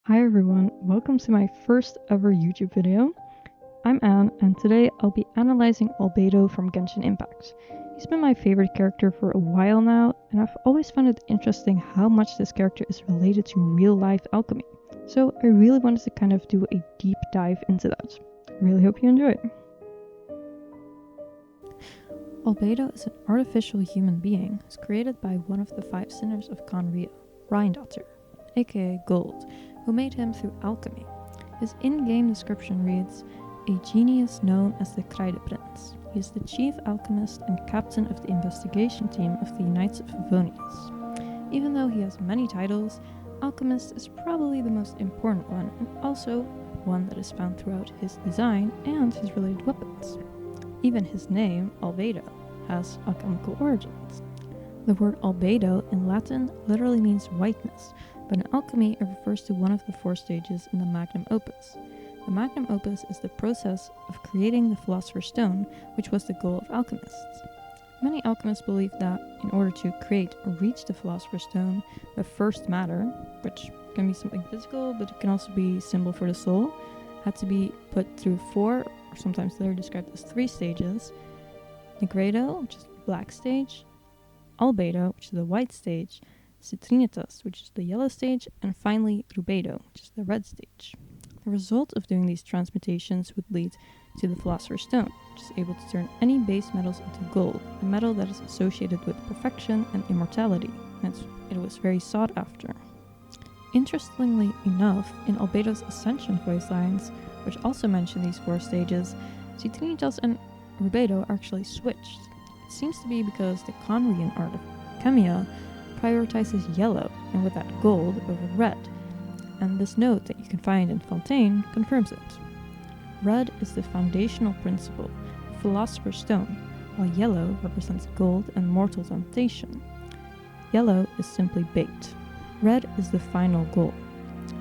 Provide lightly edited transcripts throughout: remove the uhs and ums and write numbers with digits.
Hi everyone, welcome to my first ever YouTube video. I'm Anne, and today I'll be analyzing Albedo from Genshin Impact. He's been my favorite character for a while now, and I've always found it interesting how much this character is related to real-life alchemy. So I really wanted to kind of do a deep dive into that. Really hope you enjoy. Albedo is an artificial human being who's created by one of the 5 sinners of Conria, Rheindatter, aka Gold, who made him through alchemy. His in-game description reads, a genius known as the Kreideprinz. He is the chief alchemist and captain of the investigation team of the Knights of Favonius. Even though he has many titles, alchemist is probably the most important one, and also one that is found throughout his design and his related weapons. Even his name, Albedo, has alchemical origins. The word albedo in Latin literally means whiteness, but in alchemy it refers to one of the 4 stages in the magnum opus. The magnum opus is the process of creating the philosopher's stone, which was the goal of alchemists. Many alchemists believe that in order to create or reach the philosopher's stone, the first matter, which can be something physical but it can also be symbol for the soul, had to be put through 4, or sometimes they're described as 3 stages: Nigredo, which is the black stage, Albedo, which is the white stage, Citrinitas, which is the yellow stage, and finally Rubedo, which is the red stage. The result of doing these transmutations would lead to the philosopher's stone, which is able to turn any base metals into gold, a metal that is associated with perfection and immortality, and it was very sought after. Interestingly enough, in Albedo's Ascension voice lines, which also mention these 4 stages, Citrinitas and Rubedo are actually switched. It seems to be because the Conrian art of Alchemia prioritizes yellow, and with that gold over red, and this note that you can find in Fontaine confirms it. Red is the foundational principle, the philosopher's stone, while yellow represents gold and mortal temptation. Yellow is simply bait. Red is the final goal.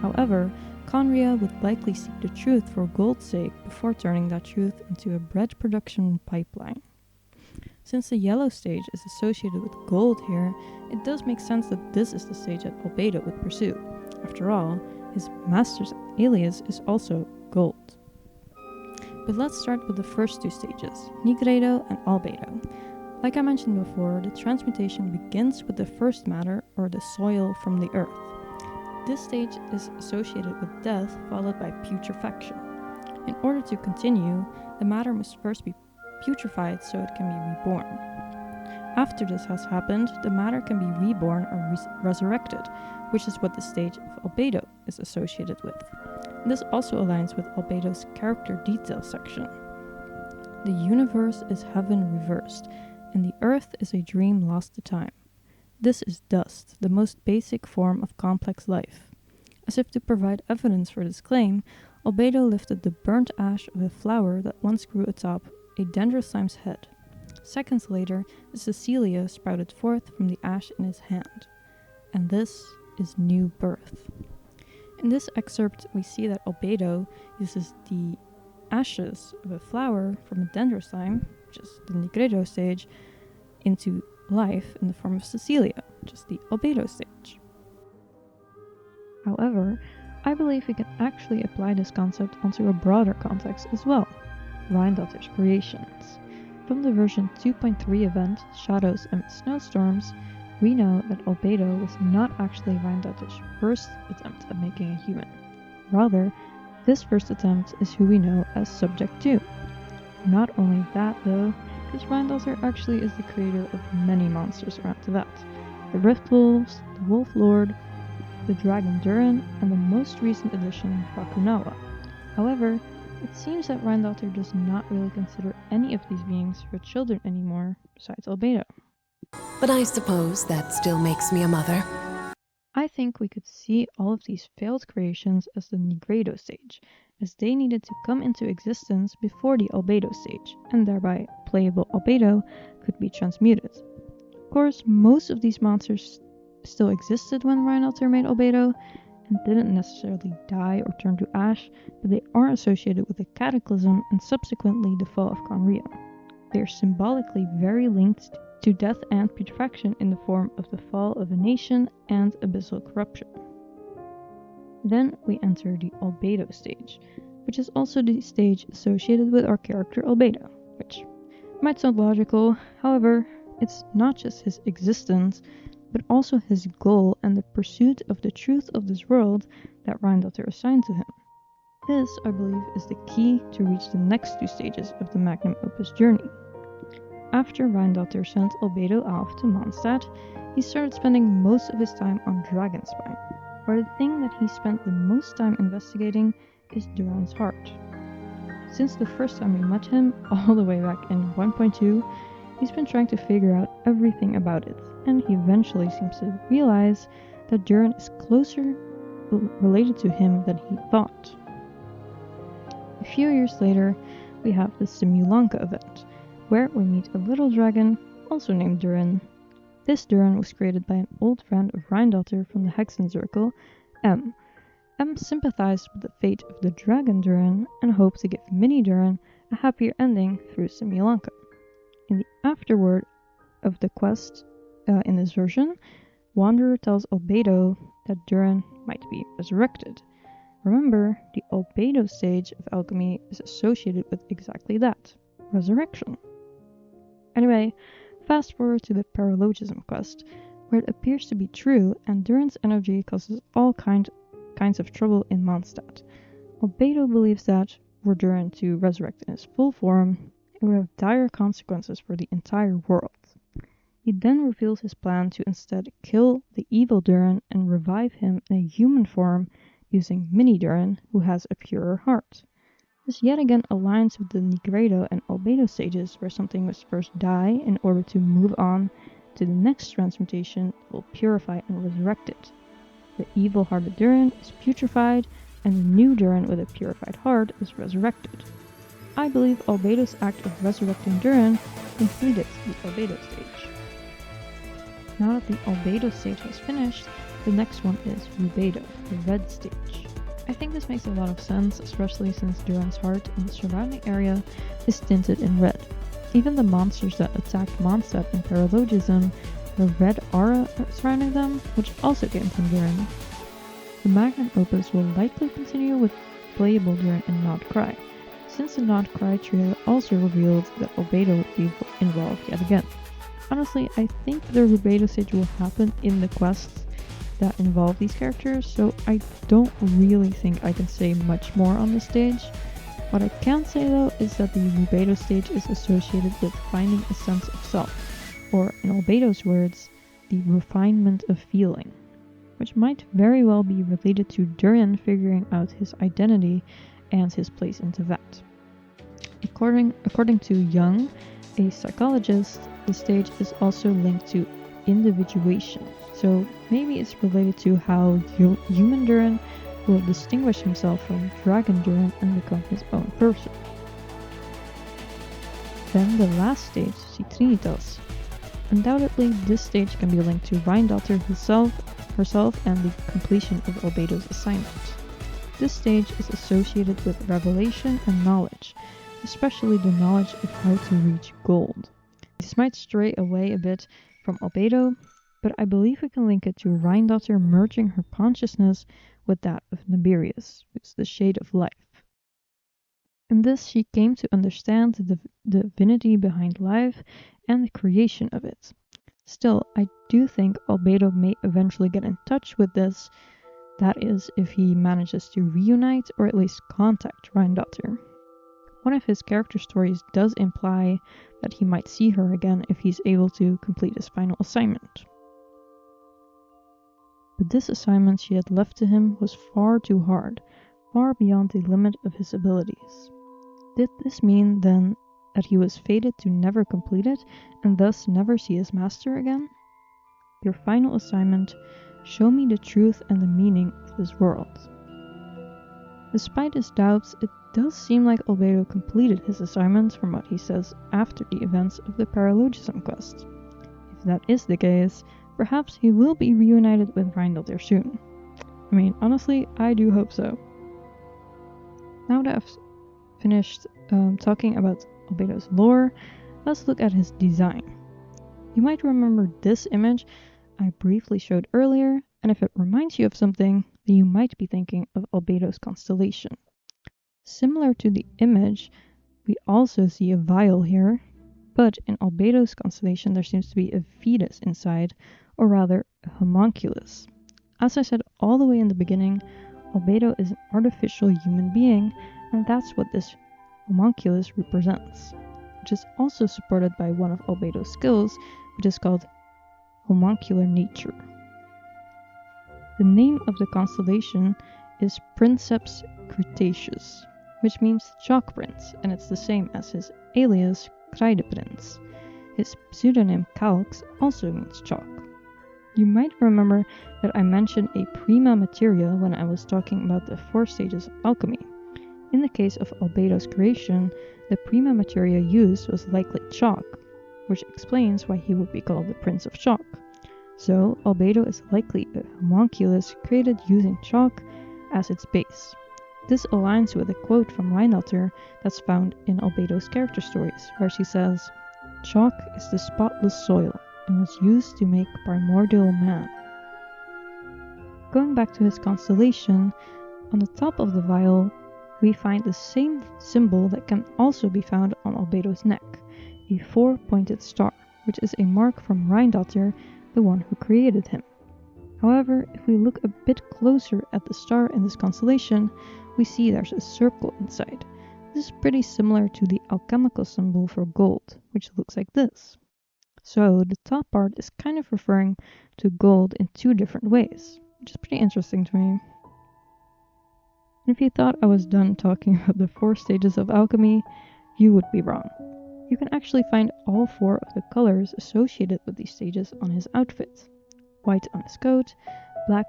However, Conria would likely seek the truth for gold's sake before turning that truth into a bread production pipeline. Since the yellow stage is associated with gold here, it does make sense that this is the stage that Albedo would pursue. After all, his master's alias is also gold. But let's start with the first 2 stages, Nigredo and Albedo. Like I mentioned before, the transmutation begins with the first matter, or the soil from the earth. This stage is associated with death, followed by putrefaction. In order to continue, the matter must first be putrefied so it can be reborn. After this has happened, the matter can be reborn or resurrected, which is what the stage of Albedo is associated with. This also aligns with Albedo's character detail section. The universe is heaven reversed, and the earth is a dream lost to time. This is dust, the most basic form of complex life. As if to provide evidence for this claim, Albedo lifted the burnt ash of a flower that once grew atop a dendrocyme's head. Seconds later, the Cecilia sprouted forth from the ash in his hand. And this is new birth. In this excerpt, we see that Albedo uses the ashes of a flower from a dendrocyme, which is the Nigredo stage, into life in the form of Cecilia, which is the Albedo stage. However, I believe we can actually apply this concept onto a broader context as well, Rheindatter's creations. From the version 2.3 event, Shadows and Snowstorms, we know that Albedo was not actually Rheindatter's first attempt at making a human. Rather, this first attempt is who we know as Subject 2. Not only that though, because Rheindatter actually is the creator of many monsters around that. The Rift Wolves, the Wolf Lord, the Dragon Durin, and the most recent addition, Bakunawa. However, it seems that Rheindatter does not really consider any of these beings her children anymore, besides Albedo. But I suppose that still makes me a mother. I think we could see all of these failed creations as the Nigredo stage, as they needed to come into existence before the Albedo stage, and thereby playable Albedo could be transmuted. Of course, most of these monsters still existed when Rheindatter made Albedo, and didn't necessarily die or turn to ash, but they are associated with the cataclysm and subsequently the fall of Conria. They are symbolically very linked to death and putrefaction in the form of the fall of a nation and abyssal corruption. Then we enter the Albedo stage, which is also the stage associated with our character Albedo, which might sound logical. However, it's not just his existence, but also his goal and the pursuit of the truth of this world that Reindotter assigned to him. This, I believe, is the key to reach the next two stages of the magnum opus journey. After Reindotter sent Albedo off to Mondstadt, he started spending most of his time on Dragonspine, where the thing that he spent the most time investigating is Duran's heart. Since the first time we met him, all the way back in 1.2, he's been trying to figure out everything about it, and he eventually seems to realize that Duran is closer related to him than he thought. A few years later, we have the Simulanka event, where we meet a little dragon, also named Duran. This Duran was created by an old friend of Reindotter from the Hexen Circle, M. M sympathized with the fate of the dragon Duran and hoped to give Mini Duran a happier ending through Simulanka. In the afterword of the quest, in this version, Wanderer tells Albedo that Duran might be resurrected. Remember, the Albedo stage of alchemy is associated with exactly that, resurrection. Anyway, fast forward to the paralogism quest, where it appears to be true and Duran's energy causes all kinds of trouble in Mondstadt. Albedo believes that, were Duran to resurrect in his full form, it would have dire consequences for the entire world. He then reveals his plan to instead kill the evil Duran and revive him in a human form using Mini Duran, who has a purer heart. This yet again aligns with the Nigredo and Albedo stages, where something must first die in order to move on to the next transmutation that will purify and resurrect it. The evil-hearted Duran is putrefied, and the new Duran with a purified heart is resurrected. I believe Albedo's act of resurrecting Duran completed the Albedo stage. Now that the Albedo stage has finished, the next one is Rubedo, the red stage. I think this makes a lot of sense, especially since Duran's heart and the surrounding area is tinted in red. Even the monsters that attacked Mondstadt in paralogism have a red aura surrounding them, which also came from Duran. The magnum opus will likely continue with playable Duran and Not Cry, since the Not Cry trailer also revealed that Albedo would be involved yet again. Honestly, I think the Rubedo stage will happen in the quests that involve these characters, so I don't really think I can say much more on this stage. What I can say though is that the Rubedo stage is associated with finding a sense of self, or in Albedo's words, the refinement of feeling, which might very well be related to Duran figuring out his identity and his place in Teyvat. According to Jung, a psychologist, the stage is also linked to individuation. So maybe it's related to how human Duran will distinguish himself from dragon Duran and become his own person. Then the last stage, Citrinitas. Undoubtedly, this stage can be linked to Reindotter herself and the completion of Albedo's assignment. This stage is associated with revelation and knowledge, especially the knowledge of how to reach gold. This might stray away a bit from Albedo, but I believe we can link it to Reindotter merging her consciousness with that of Nibirius, who's the shade of life. In this, she came to understand the divinity behind life and the creation of it. Still, I do think Albedo may eventually get in touch with this, that is, if he manages to reunite or at least contact Reindotter. One of his character stories does imply that he might see her again if he's able to complete his final assignment. But this assignment she had left to him was far too hard, far beyond the limit of his abilities. Did this mean, then, that he was fated to never complete it, and thus never see his master again? Your final assignment, show me the truth and the meaning of this world. Despite his doubts, it does seem like Albedo completed his assignments from what he says after the events of the paralogism quest. If that is the case, perhaps he will be reunited with Reindotter soon. I mean, honestly, I do hope so. Now that I've finished talking about Albedo's lore, let's look at his design. You might remember this image I briefly showed earlier, and if it reminds you of something, then you might be thinking of Albedo's constellation. Similar to the image, we also see a vial here, but in Albedo's constellation there seems to be a fetus inside, or rather a homunculus. As I said all the way in the beginning, Albedo is an artificial human being, and that's what this homunculus represents, which is also supported by one of Albedo's skills, which is called homuncular nature. The name of the constellation is Princeps Cretaceous, which means chalk prince, and it's the same as his alias Kreideprinz. His pseudonym Calx also means chalk. You might remember that I mentioned a prima materia when I was talking about the 4 stages of alchemy. In the case of Albedo's creation, the prima materia used was likely chalk, which explains why he would be called the Prince of Chalk. So, Albedo is likely a homunculus created using chalk as its base. This aligns with a quote from Reinalter that's found in Albedo's character stories, where she says, "Chalk is the spotless soil, and was used to make primordial man." Going back to his constellation, on the top of the vial, we find the same symbol that can also be found on Albedo's neck, a 4-pointed star, which is a mark from Reinalter, the one who created him. However, if we look a bit closer at the star in this constellation, we see there's a circle inside. This is pretty similar to the alchemical symbol for gold, which looks like this. So the top part is kind of referring to gold in 2 different ways, which is pretty interesting to me. And if you thought I was done talking about the 4 stages of alchemy, you would be wrong. You can actually find all 4 of the colors associated with these stages on his outfit. White on his coat, black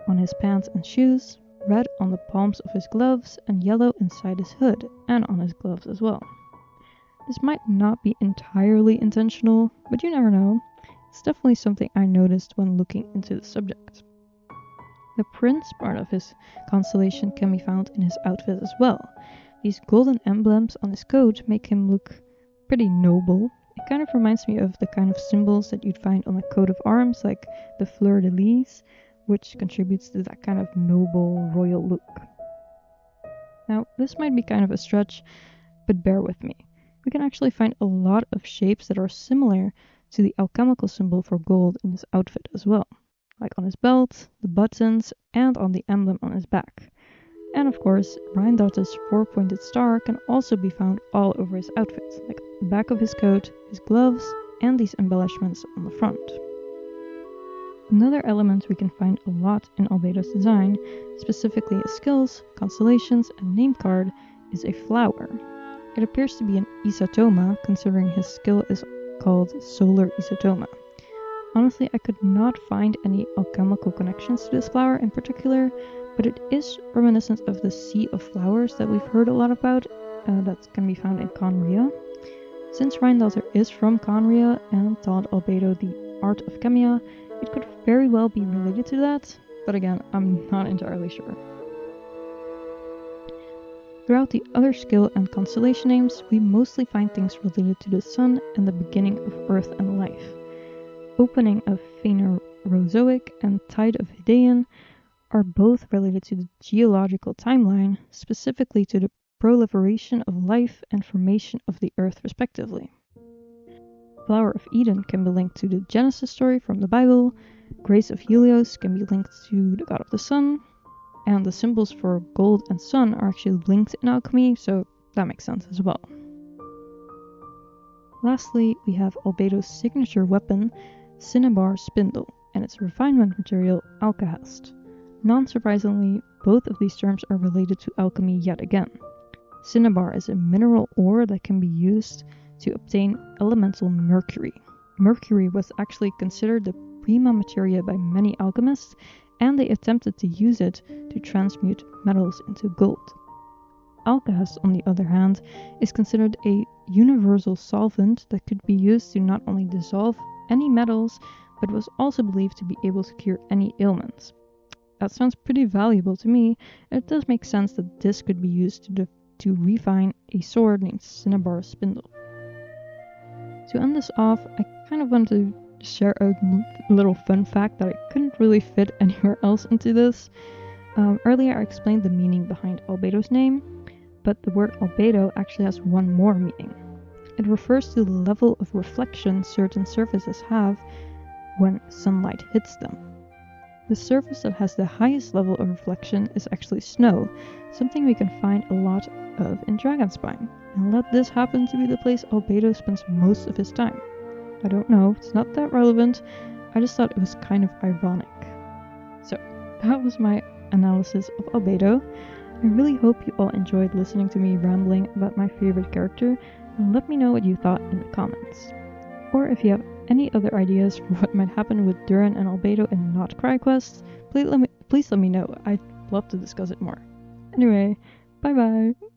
on his pants and shoes, red on the palms of his gloves, and yellow inside his hood and on his gloves as well. This might not be entirely intentional, but you never know. It's definitely something I noticed when looking into the subject. The prince part of his constellation can be found in his outfit as well. These golden emblems on his coat make him look pretty noble. It kind of reminds me of the kind of symbols that you'd find on a coat of arms, like the fleur-de-lis, which contributes to that kind of noble, royal look. Now, this might be kind of a stretch, but bear with me. We can actually find a lot of shapes that are similar to the alchemical symbol for gold in his outfit as well, like on his belt, the buttons, and on the emblem on his back. And of course, Reinalter's 4-pointed star can also be found all over his outfit, like the back of his coat, his gloves, and these embellishments on the front. Another element we can find a lot in Albedo's design, specifically his skills, constellations, and name card, is a flower. It appears to be an isotoma, considering his skill is called solar isotoma. Honestly, I could not find any alchemical connections to this flower in particular, but it is reminiscent of the Sea of Flowers that we've heard a lot about, that can be found in Conria. Since Reinalter is from Conria and taught Albedo the art of chemia, it could very well be related to that, but again, I'm not entirely sure. Throughout the other skill and constellation names, we mostly find things related to the sun and the beginning of earth and life. Opening of Phanerozoic and Tide of Hedesan are both related to the geological timeline, specifically to the proliferation of life and formation of the earth respectively. Flower of Eden can be linked to the Genesis story from the Bible, Grace of Helios can be linked to the god of the sun, and the symbols for gold and sun are actually linked in alchemy, so that makes sense as well. Lastly, we have Albedo's signature weapon, Cinnabar spindle, and its refinement material, alkahest. Non-surprisingly, both of these terms are related to alchemy yet again. Cinnabar is a mineral ore that can be used to obtain elemental mercury. Mercury was actually considered the prima materia by many alchemists, and they attempted to use it to transmute metals into gold. Alkahest, on the other hand, is considered a universal solvent that could be used to not only dissolve any metals, but was also believed to be able to cure any ailments. That sounds pretty valuable to me, and it does make sense that this could be used to refine a sword named Cinnabar spindle. To end this off, I kind of want to share a little fun fact that I couldn't really fit anywhere else into this. Earlier I explained the meaning behind Albedo's name, but the word albedo actually has one more meaning. It refers to the level of reflection certain surfaces have when sunlight hits them. The surface that has the highest level of reflection is actually snow, something we can find a lot of in Dragonspine, and let this happen to be the place Albedo spends most of his time. I don't know, it's not that relevant, I just thought it was kind of ironic. So, that was my analysis of Albedo. I really hope you all enjoyed listening to me rambling about my favorite character, and let me know what you thought in the comments. Or if you have any other ideas for what might happen with Duran and Albedo in Not Cry Quests, please let me know. I'd love to discuss it more. Anyway, bye bye!